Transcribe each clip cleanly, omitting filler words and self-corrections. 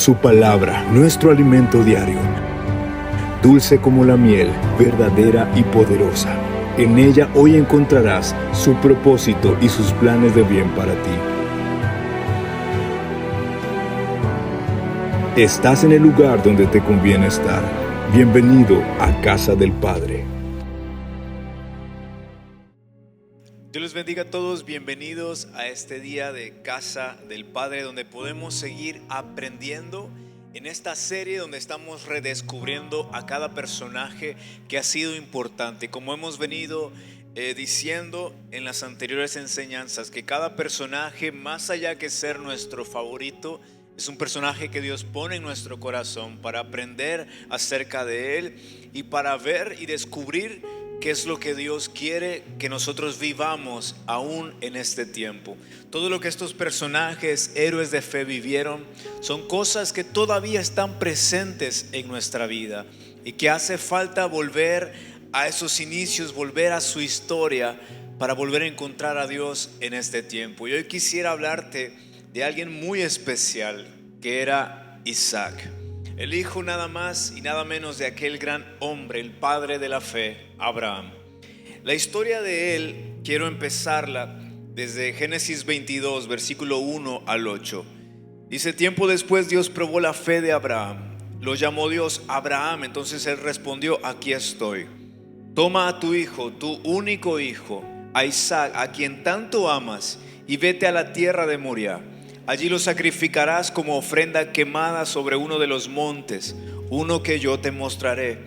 Su palabra, nuestro alimento diario. Dulce como la miel, verdadera y poderosa. En ella hoy encontrarás su propósito y sus planes de bien para ti. Estás en el lugar donde te conviene estar. Bienvenido a Casa del Padre. Dios les bendiga a todos, bienvenidos a este día de Casa del Padre, donde podemos seguir aprendiendo en esta serie donde estamos redescubriendo a cada personaje que ha sido importante. Como hemos venido diciendo en las anteriores enseñanzas, que cada personaje, más allá que ser nuestro favorito, es un personaje que Dios pone en nuestro corazón para aprender acerca de él y para ver y descubrir qué es lo que Dios quiere que nosotros vivamos aún en este tiempo. Todo lo que estos personajes, héroes de fe, vivieron son cosas que todavía están presentes en nuestra vida y que hace falta volver a esos inicios, volver a su historia para volver a encontrar a Dios en este tiempo. Y hoy quisiera hablarte de alguien muy especial, que era Isaac, el hijo nada más y nada menos de aquel gran hombre, el padre de la fe, Abraham. La historia de él quiero empezarla desde Génesis 22, versículo 1 al 8. Dice: tiempo después Dios probó la fe de Abraham. Lo llamó Dios Abraham, entonces él respondió: aquí estoy. Toma a tu hijo, tu único hijo, a Isaac, a quien tanto amas, y vete a la tierra de Moriah. Allí lo sacrificarás como ofrenda quemada sobre uno de los montes, uno que yo te mostraré.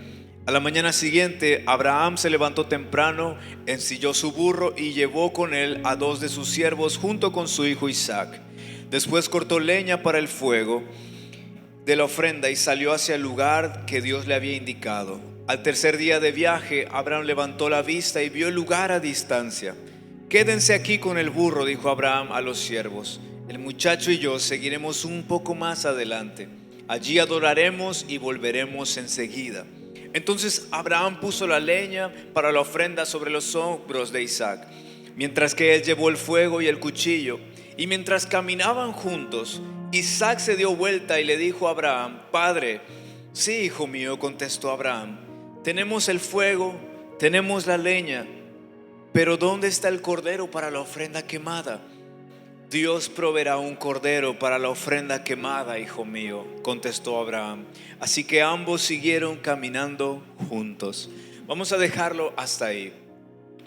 A la mañana siguiente, Abraham se levantó temprano, ensilló su burro y llevó con él a 2 de sus siervos junto con su hijo Isaac. Después cortó leña para el fuego de la ofrenda y salió hacia el lugar que Dios le había indicado. Al tercer día de viaje, Abraham levantó la vista y vio el lugar a distancia. Quédense aquí con el burro, dijo Abraham a los siervos. El muchacho y yo seguiremos un poco más adelante. Allí adoraremos y volveremos enseguida. Entonces Abraham puso la leña para la ofrenda sobre los hombros de Isaac, mientras que él llevó el fuego y el cuchillo. Y mientras caminaban juntos, Isaac se dio vuelta y le dijo a Abraham: Padre. Sí, hijo mío, contestó Abraham, tenemos el fuego, tenemos la leña, pero ¿dónde está el cordero para la ofrenda quemada? Dios proveerá un cordero para la ofrenda quemada, hijo mío, contestó Abraham. Así que ambos siguieron caminando juntos. Vamos a dejarlo hasta ahí.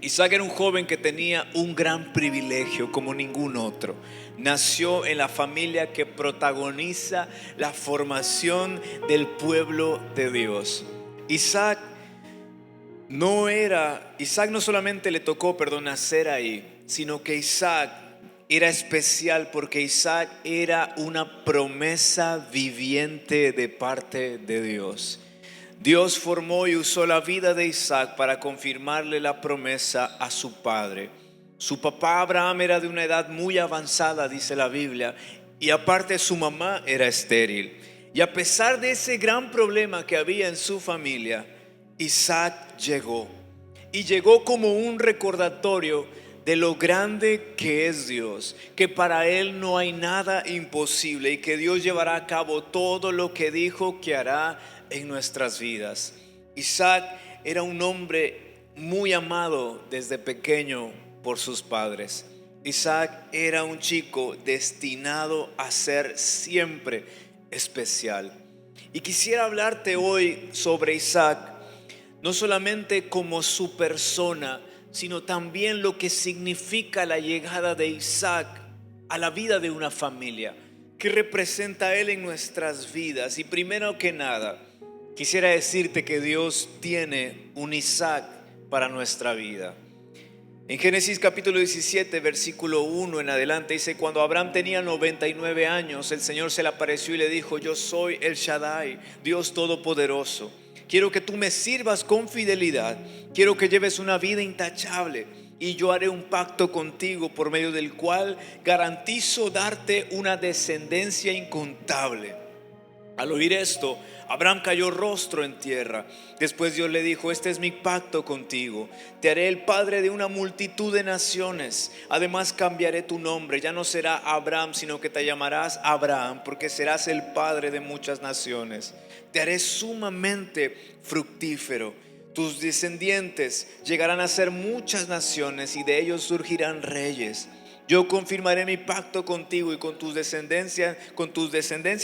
Isaac era un joven que tenía un gran privilegio como ningún otro. Nació en la familia que protagoniza la formación del pueblo de Dios. Isaac no solamente le tocó, nacer ahí, sino que Isaac era especial porque Isaac era una promesa viviente de parte de Dios. Dios formó y usó la vida de Isaac para confirmarle la promesa a su padre. Su papá Abraham era de una edad muy avanzada, dice la Biblia, y aparte su mamá era estéril. Y a pesar de ese gran problema que había en su familia, Isaac llegó. Y llegó como un recordatorio de lo grande que es Dios, que para Él no hay nada imposible y que Dios llevará a cabo todo lo que dijo que hará en nuestras vidas. Isaac era un hombre muy amado desde pequeño por sus padres. Isaac era un chico destinado a ser siempre especial. Y quisiera hablarte hoy sobre Isaac, no solamente como su persona, sino también lo que significa la llegada de Isaac a la vida de una familia. ¿Qué representa él en nuestras vidas? Y primero que nada, quisiera decirte que Dios tiene un Isaac para nuestra vida. En Génesis capítulo 17, versículo 1 en adelante dice: cuando Abraham tenía 99 años, el Señor se le apareció y le dijo: yo soy el Shaddai, Dios Todopoderoso. Quiero que tú me sirvas con fidelidad. Quiero que lleves una vida intachable. Y yo haré un pacto contigo por medio del cual garantizo darte una descendencia incontable. Al oír esto, Abraham cayó rostro en tierra. Después Dios le dijo: este es mi pacto contigo. Te haré el padre de una multitud de naciones. Además cambiaré tu nombre. Ya no será Abraham, sino que te llamarás Abraham, porque serás el padre de muchas naciones. Te haré sumamente fructífero. Tus descendientes llegarán a ser muchas naciones y de ellos surgirán reyes. Yo confirmaré mi pacto contigo y con tus descendencias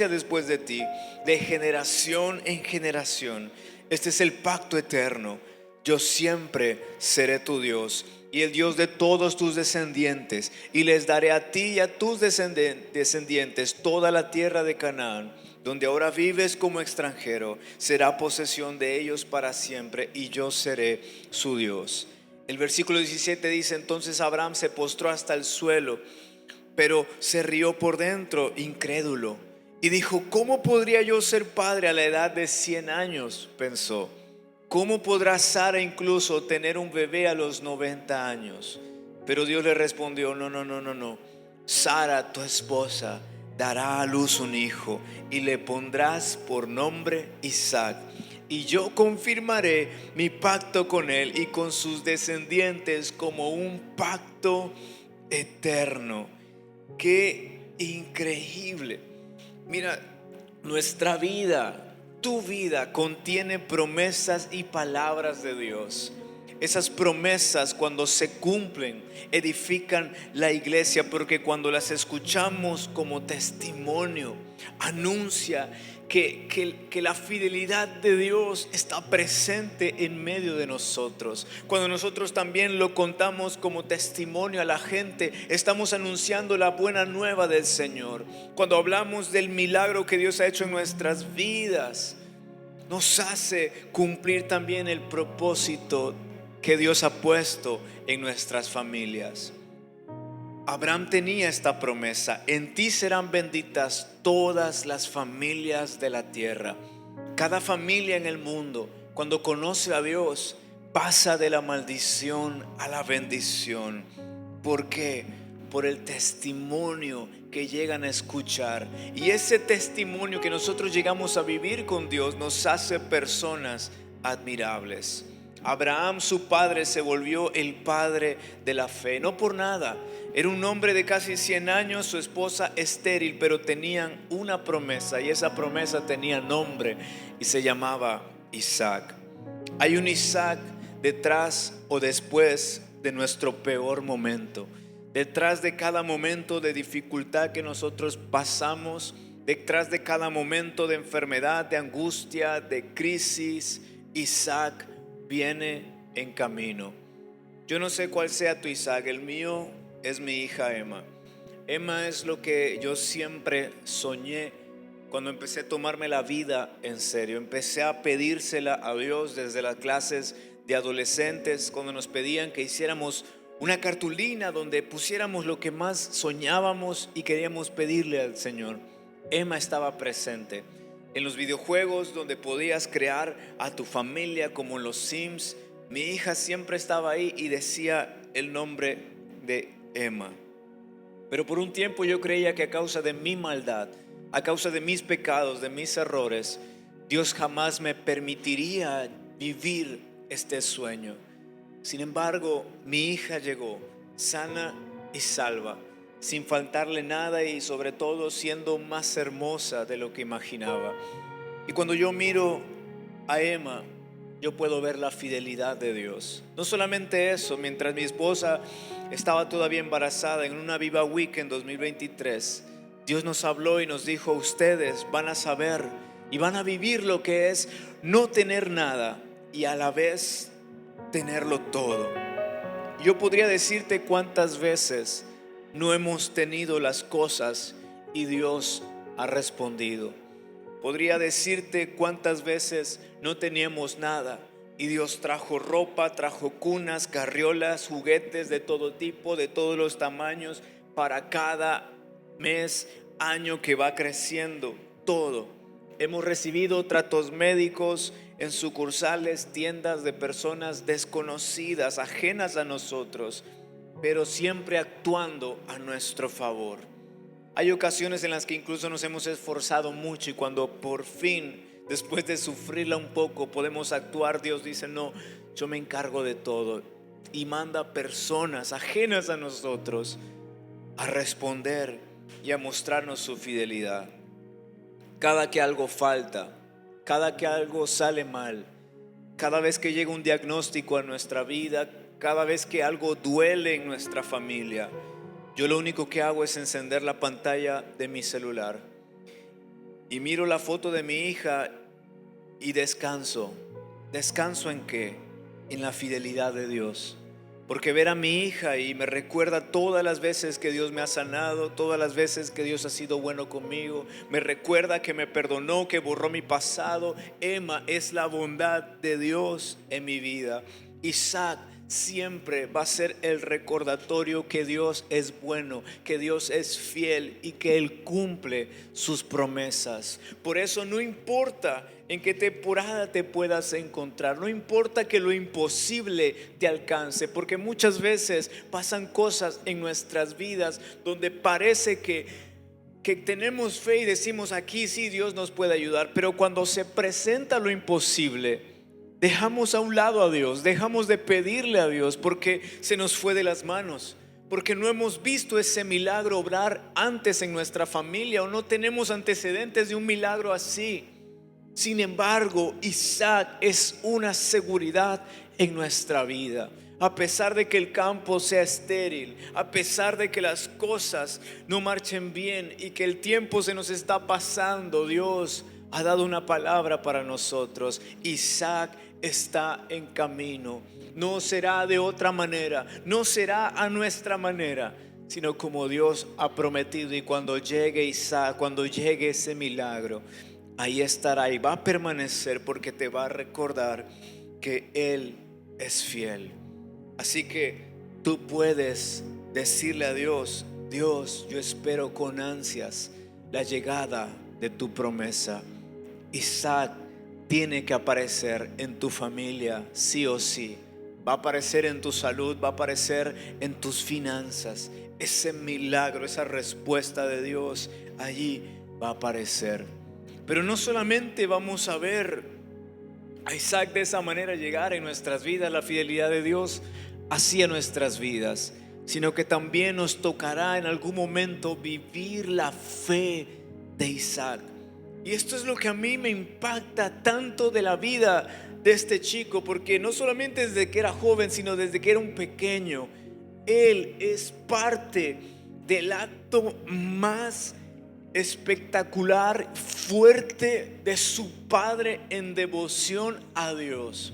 después de ti, de generación en generación. Este es el pacto eterno. Yo siempre seré tu Dios y el Dios de todos tus descendientes, y les daré a ti y a tus descendientes toda la tierra de Canaán, donde ahora vives como extranjero. Será posesión de ellos para siempre, y yo seré su Dios. El versículo 17 dice: entonces Abraham se postró hasta el suelo, pero se rió por dentro, incrédulo, y dijo: ¿cómo podría yo ser padre a la edad de 100 años? Pensó: ¿cómo podrá Sara incluso tener un bebé a los 90 años? Pero Dios le respondió: no. Sara, tu esposa, dará a luz un hijo y le pondrás por nombre Isaac. Y yo confirmaré mi pacto con él y con sus descendientes como un pacto eterno. Qué increíble. Mira, nuestra vida, tu vida, contiene promesas y palabras de Dios. Esas promesas, cuando se cumplen, edifican la iglesia, porque cuando las escuchamos como testimonio, anuncia que la fidelidad de Dios está presente en medio de nosotros. Cuando nosotros también lo contamos como testimonio a la gente, estamos anunciando la buena nueva del Señor. Cuando hablamos del milagro que Dios ha hecho en nuestras vidas, nos hace cumplir también el propósito que Dios ha puesto en nuestras familias. Abraham tenía esta promesa: en ti serán benditas todas las familias de la tierra. Cada familia en el mundo, cuando conoce a Dios, pasa de la maldición a la bendición. ¿Por qué? Por el testimonio que llegan a escuchar. Y ese testimonio que nosotros llegamos a vivir con Dios nos hace personas admirables. Abraham, su padre, se volvió el padre de la fe, no por nada. Era un hombre de casi 100 años, su esposa estéril, pero tenían una promesa, y esa promesa tenía nombre y se llamaba Isaac. Hay un Isaac detrás o después de nuestro peor momento. Detrás de cada momento de dificultad que nosotros pasamos, detrás de cada momento de enfermedad, de angustia, de crisis, Isaac viene en camino. Yo no sé cuál sea tu Isaac. El mío es mi hija Emma. Emma es lo que yo siempre soñé cuando empecé a tomarme la vida en serio. Empecé a pedírsela a Dios desde las clases de adolescentes, cuando nos pedían que hiciéramos una cartulina donde pusiéramos lo que más soñábamos y queríamos pedirle al Señor. Emma estaba presente. En los videojuegos donde podías crear a tu familia, como en los Sims, mi hija siempre estaba ahí y decía el nombre de Emma. Pero por un tiempo yo creía que a causa de mi maldad, a causa de mis pecados, de mis errores, Dios jamás me permitiría vivir este sueño. Sin embargo, mi hija llegó sana y salva, sin faltarle nada, y sobre todo siendo más hermosa de lo que imaginaba. Y cuando yo miro a Emma, yo puedo ver la fidelidad de Dios. No solamente eso, mientras mi esposa estaba todavía embarazada, en una Viva Week en 2023, Dios nos habló y nos dijo: ustedes van a saber y van a vivir lo que es no tener nada y a la vez tenerlo todo. Yo podría decirte cuántas veces no hemos tenido las cosas y Dios ha respondido. Podría decirte cuántas veces no teníamos nada y Dios trajo ropa, trajo cunas, carriolas, juguetes de todo tipo, de todos los tamaños, para cada mes, año que va creciendo, todo. Hemos recibido tratos médicos en sucursales, tiendas de personas desconocidas, ajenas a nosotros, pero siempre actuando a nuestro favor. Hay ocasiones en las que incluso nos hemos esforzado mucho y cuando por fin, después de sufrirla un poco, podemos actuar, Dios dice: no, yo me encargo de todo, y manda personas ajenas a nosotros a responder y a mostrarnos su fidelidad. Cada que algo falta, cada que algo sale mal, cada vez que llega un diagnóstico a nuestra vida, cada vez que algo duele en nuestra familia, yo lo único que hago es encender la pantalla de mi celular y miro la foto de mi hija y descanso. ¿Descanso en qué? En la fidelidad de Dios. Porque ver a mi hija y me recuerda todas las veces que Dios me ha sanado, todas las veces que Dios ha sido bueno conmigo, me recuerda que me perdonó, que borró mi pasado. Emma es la bondad de Dios en mi vida. Isaac siempre va a ser el recordatorio que Dios es bueno, que Dios es fiel y que Él cumple sus promesas. Por eso no importa en qué temporada te puedas encontrar, no importa que lo imposible te alcance, porque muchas veces pasan cosas en nuestras vidas donde parece que tenemos fe y decimos: aquí sí Dios nos puede ayudar, pero cuando se presenta lo imposible, dejamos a un lado a Dios, dejamos de pedirle a Dios porque se nos fue de las manos, porque no hemos visto ese milagro obrar antes en nuestra familia o no tenemos antecedentes de un milagro así. Sin embargo, Isaac es una seguridad en nuestra vida. A pesar de que el campo sea estéril, a pesar de que las cosas no marchen bien y que el tiempo se nos está pasando, Dios ha dado una palabra para nosotros. Isaac está en camino. No será de otra manera, no será a nuestra manera, sino como Dios ha prometido. Y cuando llegue Isaac, cuando llegue ese milagro, ahí estará y va a permanecer, porque te va a recordar que Él es fiel. Así que tú puedes decirle a Dios: Dios, yo espero con ansias la llegada de tu promesa. Isaac tiene que aparecer en tu familia, sí o sí. Va a aparecer en tu salud, va a aparecer en tus finanzas. Ese milagro, esa respuesta de Dios allí va a aparecer. Pero no solamente vamos a ver a Isaac de esa manera llegar en nuestras vidas, la fidelidad de Dios hacia nuestras vidas, sino que también nos tocará en algún momento vivir la fe de Isaac. Y esto es lo que a mí me impacta tanto de la vida de este chico, porque no solamente desde que era joven, sino desde que era un pequeño, él es parte del acto más espectacular, fuerte de su padre en devoción a Dios.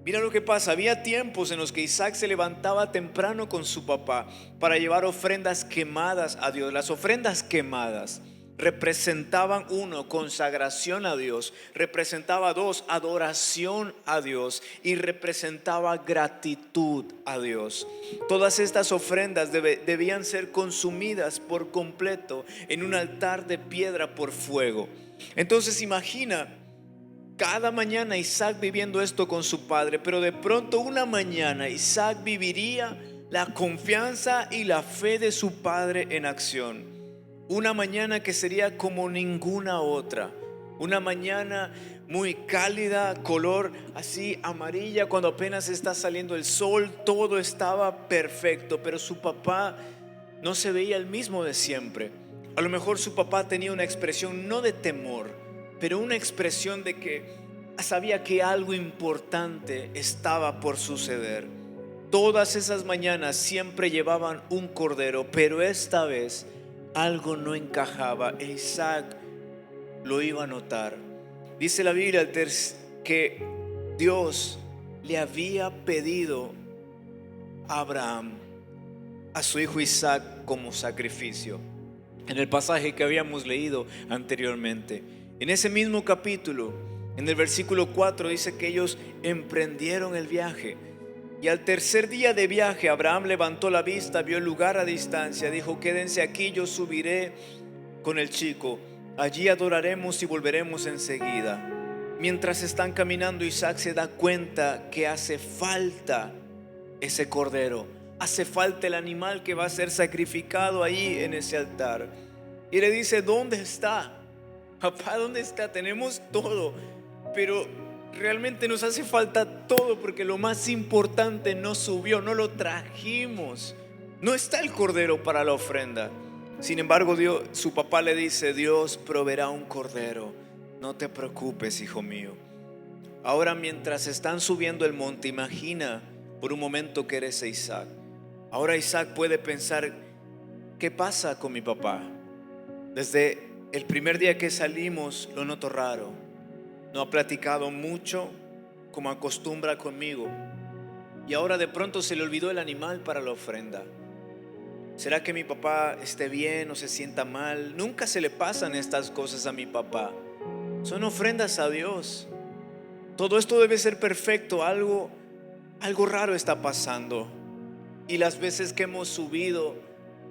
Mira lo que pasa: había tiempos en los que Isaac se levantaba temprano con su papá para llevar ofrendas quemadas a Dios. Las ofrendas quemadas representaban, uno, consagración a Dios; representaba, dos, adoración a Dios; y representaba gratitud a Dios. Todas estas ofrendas debían ser consumidas por completo en un altar de piedra por fuego. Entonces imagina cada mañana Isaac viviendo esto con su padre, pero de pronto una mañana Isaac viviría la confianza y la fe de su padre en acción. Una mañana que sería como ninguna otra. Una mañana muy cálida, color así amarilla, cuando apenas está saliendo el sol. Todo estaba perfecto, pero su papá no se veía el mismo de siempre. A lo mejor su papá tenía una expresión no de temor, pero una expresión de que sabía que algo importante estaba por suceder. Todas esas mañanas siempre llevaban un cordero, pero esta vez algo no encajaba. Isaac lo iba a notar. Dice la Biblia que Dios le había pedido a Abraham a su hijo Isaac como sacrificio, en el pasaje que habíamos leído anteriormente. En ese mismo capítulo, en el versículo 4, dice que ellos emprendieron el viaje. Y al tercer día de viaje, Abraham levantó la vista, vio el lugar a distancia, dijo: quédense aquí, yo subiré con el chico, allí adoraremos y volveremos enseguida. Mientras están caminando, Isaac se da cuenta que hace falta ese cordero, hace falta el animal que va a ser sacrificado ahí en ese altar. Y le dice: ¿dónde está? Papá, ¿dónde está? Tenemos todo, pero realmente nos hace falta todo, porque lo más importante no subió, no lo trajimos. No está el cordero para la ofrenda. Sin embargo, su papá le dice: Dios proveerá un cordero, no te preocupes, hijo mío. Ahora, mientras están subiendo el monte, imagina por un momento que eres Isaac. Ahora Isaac puede pensar: ¿qué pasa con mi papá? Desde el primer día que salimos lo noto raro. No ha platicado mucho como acostumbra conmigo. Y ahora de pronto se le olvidó el animal para la ofrenda. ¿Será que mi papá esté bien o se sienta mal? Nunca se le pasan estas cosas a mi papá. Son ofrendas a Dios. Todo esto debe ser perfecto. Algo raro está pasando. Y las veces que hemos subido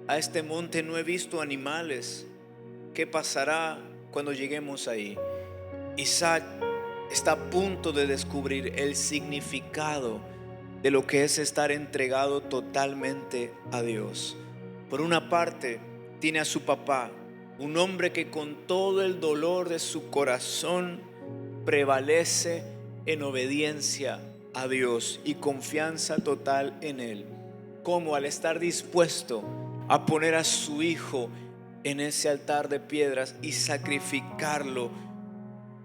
a este monte no he visto animales. ¿Qué pasará cuando lleguemos ahí? Isaac está a punto de descubrir el significado de lo que es estar entregado totalmente a Dios. Por una parte, tiene a su papá, un hombre que con todo el dolor de su corazón prevalece en obediencia a Dios y confianza total en Él, como al estar dispuesto a poner a su hijo en ese altar de piedras y sacrificarlo.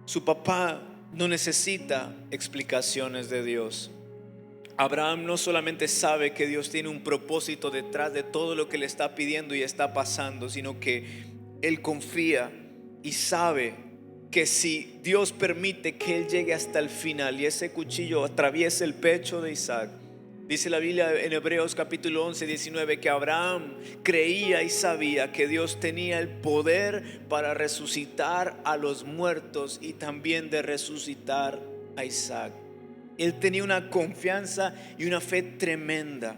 Su papá no necesita explicaciones de Dios. Abraham no solamente sabe que Dios tiene un propósito detrás de todo lo que le está pidiendo y está pasando, sino que él confía y sabe que si Dios permite que él llegue hasta el final y ese cuchillo atraviese el pecho de Isaac, dice la Biblia en Hebreos capítulo 11, 19, que Abraham creía y sabía que Dios tenía el poder para resucitar a los muertos y también de resucitar a Isaac. Él tenía una confianza y una fe tremenda.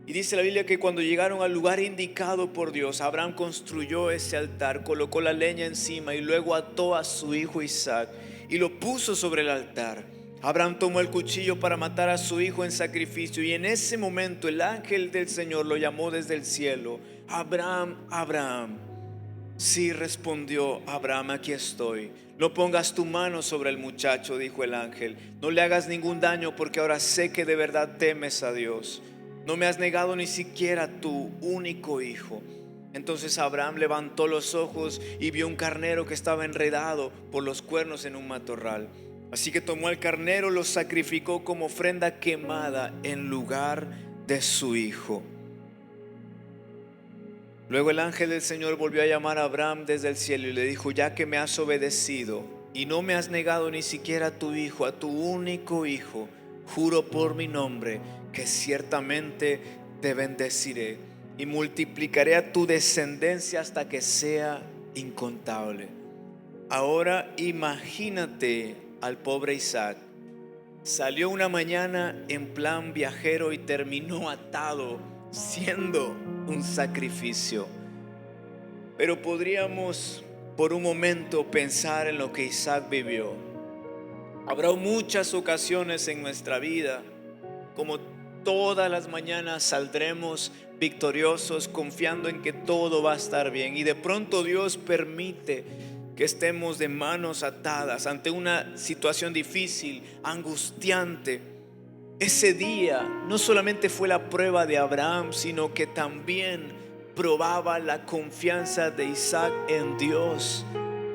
Y dice la Biblia que cuando llegaron al lugar indicado por Dios, Abraham construyó ese altar, colocó la leña encima y luego ató a su hijo Isaac y lo puso sobre el altar. Abraham tomó el cuchillo para matar a su hijo en sacrificio, y en ese momento el ángel del Señor lo llamó desde el cielo: Abraham, Abraham. Sí, respondió Abraham: aquí estoy. No pongas tu mano sobre el muchacho, dijo el ángel. No le hagas ningún daño, porque ahora sé que de verdad temes a Dios. No me has negado ni siquiera tu único hijo. Entonces Abraham levantó los ojos y vio un carnero que estaba enredado por los cuernos en un matorral. Así que tomó el carnero, lo sacrificó como ofrenda quemada en lugar de su hijo. Luego el ángel del Señor volvió a llamar a Abraham desde el cielo y le dijo: ya que me has obedecido y no me has negado ni siquiera a tu hijo, a tu único hijo, juro por mi nombre que ciertamente te bendeciré y multiplicaré a tu descendencia hasta que sea incontable. Ahora imagínate al pobre Isaac. Salió una mañana en plan viajero y terminó atado, siendo un sacrificio. Pero podríamos por un momento pensar en lo que Isaac vivió. Habrá muchas ocasiones en nuestra vida, como todas las mañanas saldremos victoriosos confiando en que todo va a estar bien, y de pronto Dios permite que estemos de manos atadas ante una situación difícil, angustiante. Ese día no solamente fue la prueba de Abraham, sino que también probaba la confianza de Isaac en Dios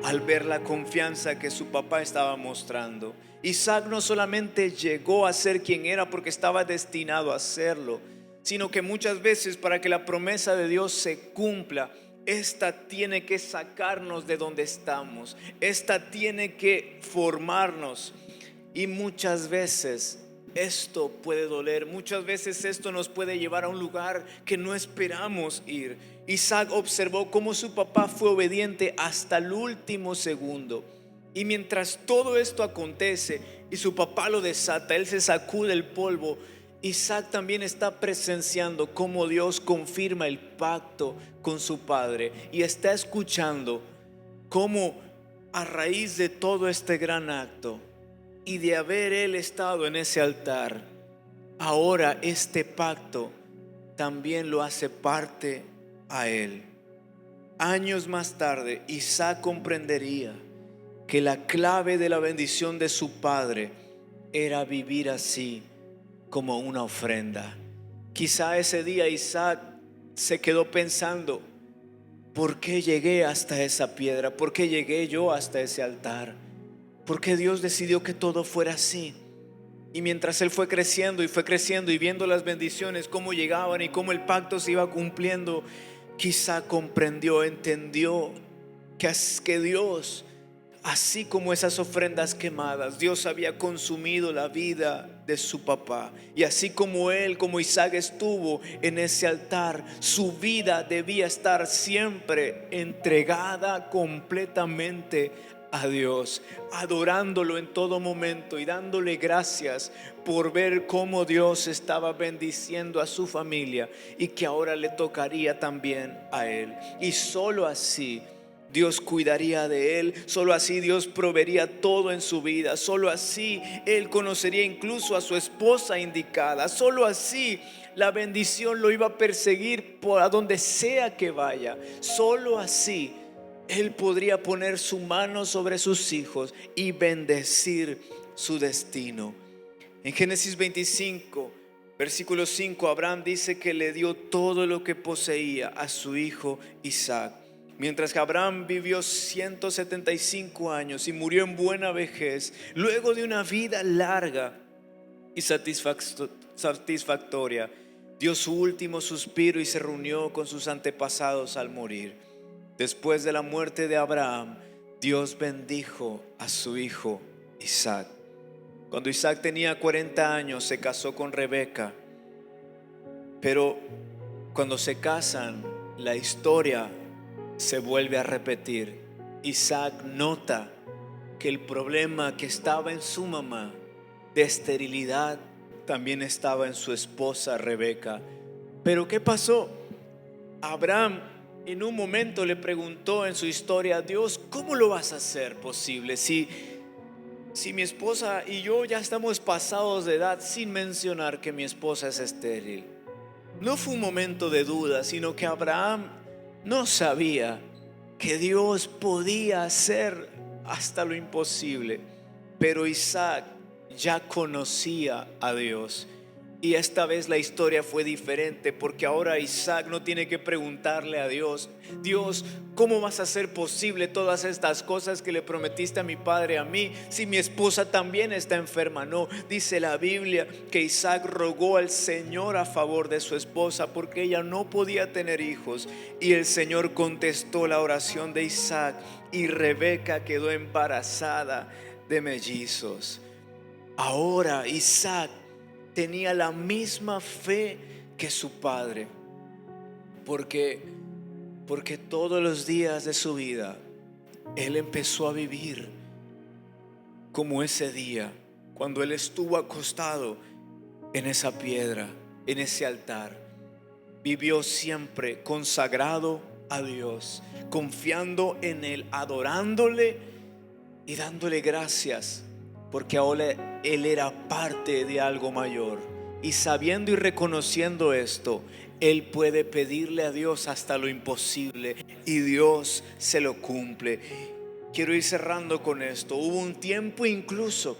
al ver la confianza que su papá estaba mostrando. Isaac no solamente llegó a ser quien era porque estaba destinado a serlo, sino que muchas veces, para que la promesa de Dios se cumpla, esta tiene que sacarnos de donde estamos, esta tiene que formarnos. Y muchas veces esto puede doler, muchas veces esto nos puede llevar a un lugar que no esperamos ir. Isaac observó cómo su papá fue obediente hasta el último segundo. Y mientras todo esto acontece y su papá lo desata, él se sacude el polvo, Isaac también está presenciando cómo Dios confirma el pacto con su padre, y está escuchando cómo a raíz de todo este gran acto y de haber él estado en ese altar, ahora este pacto también lo hace parte a él. Años más tarde, Isaac comprendería que la clave de la bendición de su padre era vivir así, como una ofrenda. Quizá ese día Isaac se quedó pensando: ¿por qué llegué hasta esa piedra? ¿Por qué llegué yo hasta ese altar? ¿Por qué Dios decidió que todo fuera así? Y mientras él fue creciendo y viendo las bendiciones, cómo llegaban y cómo el pacto se iba cumpliendo, quizá comprendió, entendió que Dios, así como esas ofrendas quemadas, Dios había consumido la vida de su papá. Y así como él, como Isaac estuvo en ese altar, su vida debía estar siempre entregada completamente a Dios, adorándolo en todo momento y dándole gracias por ver cómo Dios estaba bendiciendo a su familia y que ahora le tocaría también a él. Y solo así Dios cuidaría de él, solo así Dios proveería todo en su vida, solo así él conocería incluso a su esposa indicada, solo así la bendición lo iba a perseguir por a donde sea que vaya, solo así él podría poner su mano sobre sus hijos y bendecir su destino. En Génesis 25, versículo 5, Abraham dice que le dio todo lo que poseía a su hijo Isaac. Mientras que Abraham vivió 175 años y murió en buena vejez, luego de una vida larga y satisfactoria, dio su último suspiro y se reunió con sus antepasados al morir. Después de la muerte de Abraham, Dios bendijo a su hijo Isaac. Cuando Isaac tenía 40 años, se casó con Rebeca. Pero cuando se casan, la historia se vuelve a repetir. Isaac nota que el problema que estaba en su mamá de esterilidad también estaba en su esposa Rebeca. Pero ¿qué pasó? Abraham en un momento le preguntó en su historia a Dios: ¿cómo lo vas a hacer posible si mi esposa y yo ya estamos pasados de edad, sin mencionar que mi esposa es estéril? No fue un momento de duda, sino que Abraham no sabía que Dios podía hacer hasta lo imposible. Pero Isaac ya conocía a Dios. Y esta vez la historia fue diferente, porque ahora Isaac no tiene que preguntarle a Dios: Dios, ¿cómo vas a hacer posible todas estas cosas que le prometiste a mi padre, a mí, si mi esposa también está enferma? No, dice la Biblia que Isaac rogó al Señor a favor de su esposa porque ella no podía tener hijos. Y el Señor contestó la oración de Isaac y Rebeca quedó embarazada de mellizos. Ahora Isaac tenía la misma fe que su padre, porque todos los días de su vida él empezó a vivir como ese día cuando él estuvo acostado en esa piedra, en ese altar. Vivió siempre consagrado a Dios, confiando en él, adorándole y dándole gracias, porque ahora él era parte de algo mayor. Y sabiendo y reconociendo esto, él puede pedirle a Dios hasta lo imposible y Dios se lo cumple. Quiero ir cerrando con esto. Hubo un tiempo incluso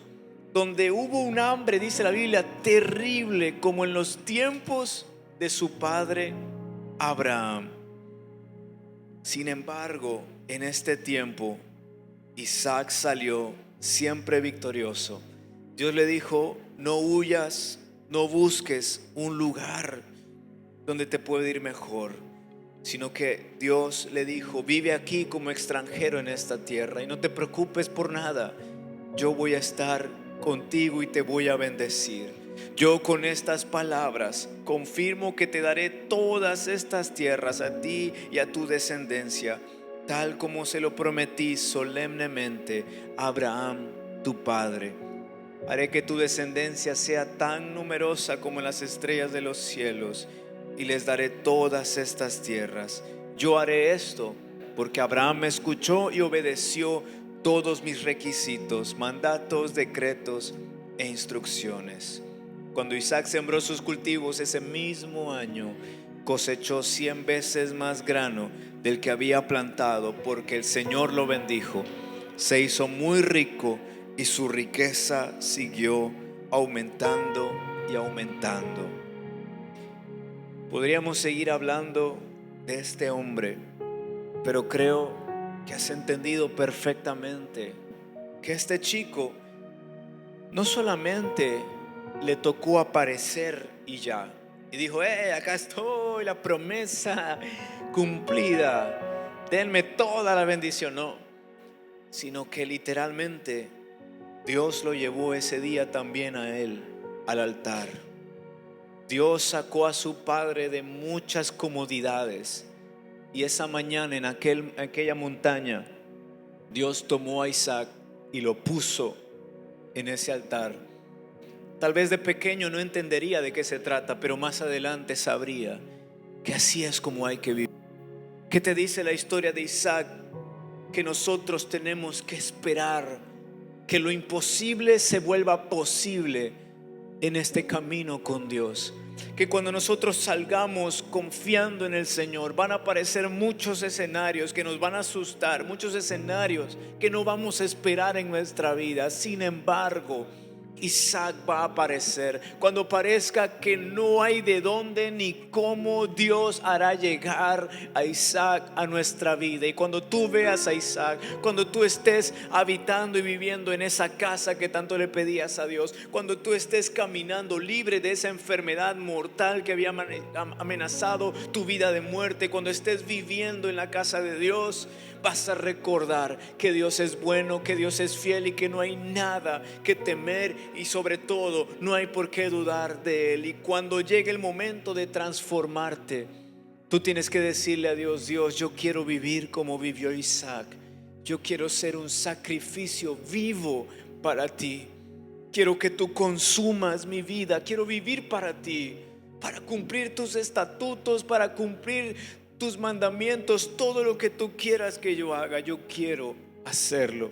donde hubo un hambre, dice la Biblia, terrible, como en los tiempos de su padre Abraham. Sin embargo, en este tiempo Isaac salió siempre victorioso. Dios le dijo: no huyas, no busques un lugar donde te puede ir mejor, sino que Dios le dijo: vive aquí como extranjero en esta tierra y no te preocupes por nada. Yo voy a estar contigo y te voy a bendecir. Yo con estas palabras confirmo que te daré todas estas tierras a ti y a tu descendencia, tal como se lo prometí solemnemente a Abraham tu padre. Haré que tu descendencia sea tan numerosa como las estrellas de los cielos, y les daré todas estas tierras. Yo haré esto porque Abraham me escuchó y obedeció todos mis requisitos, mandatos, decretos e instrucciones. Cuando Isaac sembró sus cultivos ese mismo año, cosechó 100 veces más grano del que había plantado, porque el Señor lo bendijo. Se hizo muy rico y su riqueza siguió aumentando y aumentando. Podríamos seguir hablando de este hombre, pero creo que has entendido perfectamente que este chico no solamente le tocó aparecer y ya, y dijo: acá estoy, la promesa cumplida, denme toda la bendición. No, sino que literalmente Dios lo llevó ese día también a él al altar. Dios sacó a su padre de muchas comodidades, y esa mañana en aquella montaña Dios tomó a Isaac y lo puso en ese altar. Tal vez de pequeño no entendería de qué se trata, pero más adelante sabría que así es como hay que vivir. ¿Qué te dice la historia de Isaac? Que nosotros tenemos que esperar que lo imposible se vuelva posible en este camino con Dios. Que cuando nosotros salgamos confiando en el Señor, van a aparecer muchos escenarios que nos van a asustar, muchos escenarios que no vamos a esperar en nuestra vida. Sin embargo, Isaac va a aparecer. Cuando parezca que no hay de dónde ni cómo, Dios hará llegar a Isaac a nuestra vida. Y cuando tú veas a Isaac, cuando tú estés habitando y viviendo en esa casa que tanto le pedías a Dios, cuando tú estés caminando libre de esa enfermedad mortal que había amenazado tu vida de muerte, cuando estés viviendo en la casa de Dios, vas a recordar que Dios es bueno, que Dios es fiel y que no hay nada que temer, y sobre todo no hay por qué dudar de Él. Y cuando llegue el momento de transformarte, tú tienes que decirle a Dios: Dios, yo quiero vivir como vivió Isaac. Yo quiero ser un sacrificio vivo para ti. Quiero que tú consumas mi vida. Quiero vivir para ti, para cumplir tus estatutos, para cumplir tus mandamientos. Todo lo que tú quieras que yo haga, yo quiero hacerlo.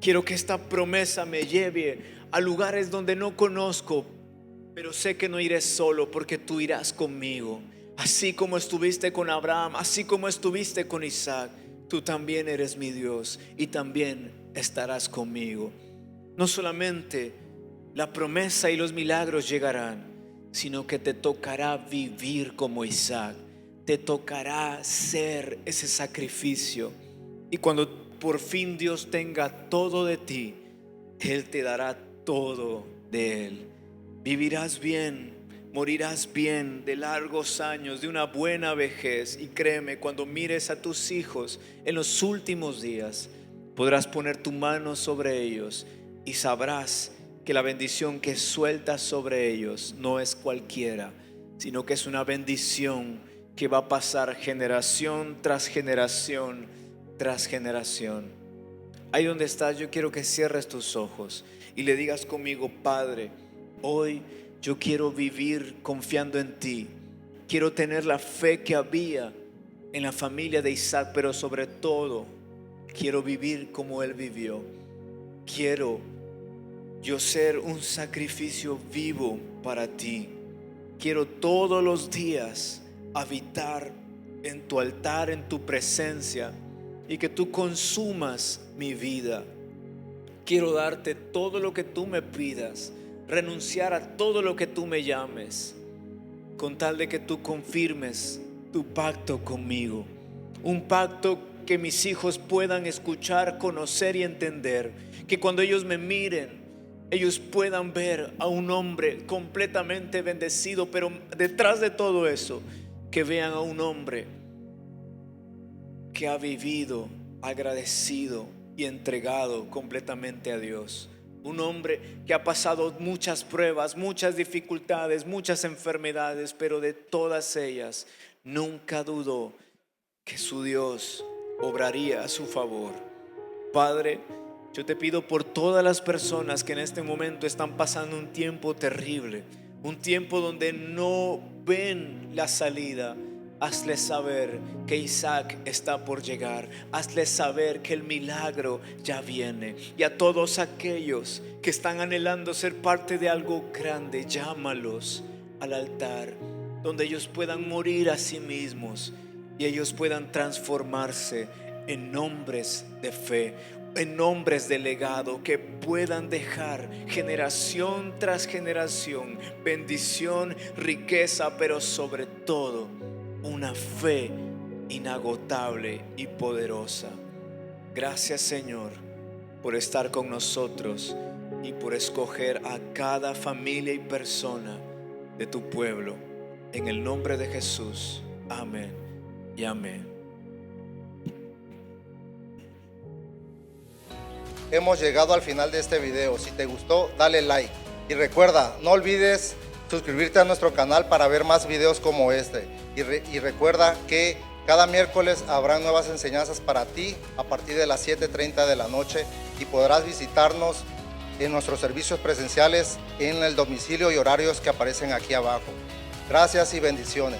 Quiero que esta promesa me lleve a lugares donde no conozco, pero sé que no iré solo, porque tú irás conmigo. Así como estuviste con Abraham, así como estuviste con Isaac, tú también eres mi Dios y también estarás conmigo. No solamente la promesa y los milagros llegarán, sino que te tocará vivir como Isaac. Te tocará ser ese sacrificio. Y cuando por fin Dios tenga todo de ti, Él te dará todo de Él. Vivirás bien, morirás bien, de largos años, de una buena vejez. Y créeme, cuando mires a tus hijos en los últimos días, podrás poner tu mano sobre ellos y sabrás que la bendición que sueltas sobre ellos no es cualquiera, sino que es una bendición que va a pasar generación tras generación tras generación. Ahí donde estás, yo quiero que cierres tus ojos y le digas conmigo: Padre, hoy yo quiero vivir confiando en ti. Quiero tener la fe que había en la familia de Isaac, pero sobre todo quiero vivir como él vivió. Quiero yo ser un sacrificio vivo para ti. Quiero todos los días habitar en tu altar, en tu presencia, y que tú consumas mi vida. Quiero darte todo lo que tú me pidas, renunciar a todo lo que tú me llames, con tal de que tú confirmes tu pacto conmigo. Un pacto que mis hijos puedan escuchar, conocer y entender. Que cuando ellos me miren, ellos puedan ver a un hombre completamente bendecido, pero detrás de todo eso, que vean a un hombre que ha vivido agradecido y entregado completamente a Dios. Un hombre que ha pasado muchas pruebas, muchas dificultades, muchas enfermedades, pero de todas ellas nunca dudó que su Dios obraría a su favor. Padre, yo te pido por todas las personas que en este momento están pasando un tiempo terrible, un tiempo donde no ven la salida. Hazles saber que Isaac está por llegar. Hazles saber que el milagro ya viene. Y a todos aquellos que están anhelando ser parte de algo grande, llámalos al altar, donde ellos puedan morir a sí mismos y ellos puedan transformarse en hombres de fe, en hombres de legado, que puedan dejar generación tras generación bendición, riqueza, pero sobre todo una fe inagotable y poderosa. Gracias, Señor, por estar con nosotros y por escoger a cada familia y persona de tu pueblo. En el nombre de Jesús, amén y amén. Hemos llegado al final de este video. Si te gustó, dale like. Y recuerda, no olvides suscribirte a nuestro canal para ver más videos como este. Y recuerda que cada miércoles habrá nuevas enseñanzas para ti a partir de las 7:30 de la noche. Y podrás visitarnos en nuestros servicios presenciales en el domicilio y horarios que aparecen aquí abajo. Gracias y bendiciones.